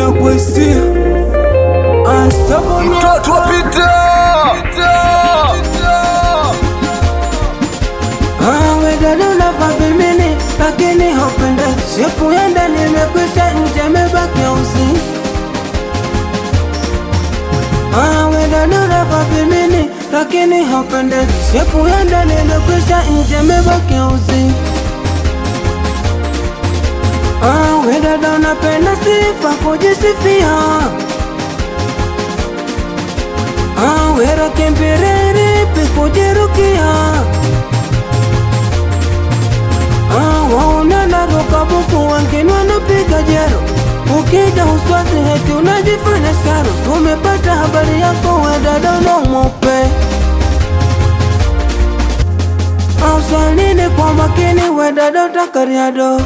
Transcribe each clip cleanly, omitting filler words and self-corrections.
natembea kwa hisia. Mtoto wa Peter. We dada unavaa vimini lakini haupendezi, shepu ya ndani imekwisha, nje imebaki uzi. We dada unavaa vimini lakini haupendezi, shepu ya ndani imekwisha, nje imebaki uzi. We dada unapenda sifa kujisifia, we rokimbiriri kujirukia. Waona ruka buku wengine wanapiga jero, ukija uswazi heti unajifanya sharo. Tumepata habari yako we dada unaumwope, ausalini kwa makini we dada utakariado.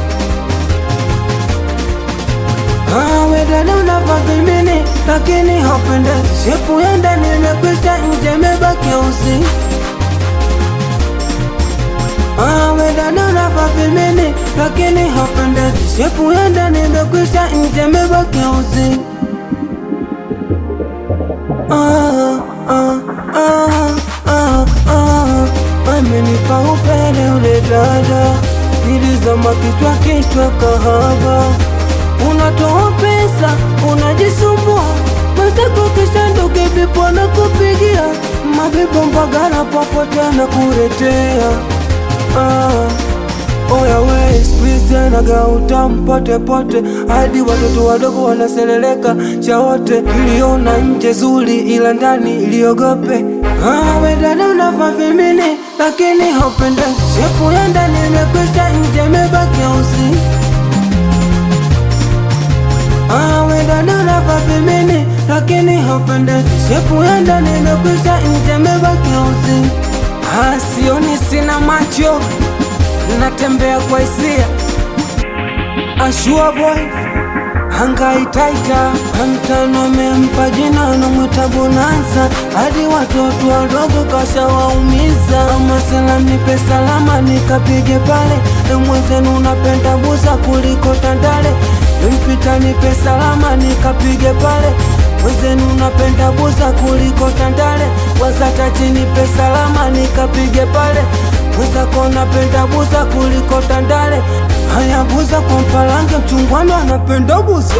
We dada unavaa vimini lakini haupendezi, shepu ya ndani imekwisha, nje imebaki uzi. We dada unavaa vimini lakini haupendezi, shepu ya ndani imekwisha, nje imebaki uzi. Amenipa upele ule dada, nilizama kichwa kahaba. Unatoa pesa unajisumbua, mwenzako kisha ndo kibipo na kupigia mabibo mbagala popote na kuretea. Oya we squeeze naga utamu pote pote, hadi watoto wadogo wanaseleleka chawote. Iliona nje zuri ila ndani iliogope. We dada unavaa vimini lakini haupendezi, shepu ya ndani imekwisha, nje imebaki uzi. We dada unavaa vimini lakini haupendezi, shepu ya ndani imekwisha, nje imebaki uzi. Sioni sina macho, natembea kwa hisia. Ashua boy hangaitaita, mtano amempa jina anamwita Bonanza, hadi watoto wadogo kasha waumiza. Masalam nipe salama nikapige pale, mwenzenu unapenda buza kuliko tandale. Mpita nipe salama nikapige pale, mwenzenu unapenda buza kuliko tandale. Wazata chini nipe salama nikapige pale, mwenzako unapenda buza kuliko tandale. Haya buza kwa mpalange, mchungwano anapenda buza.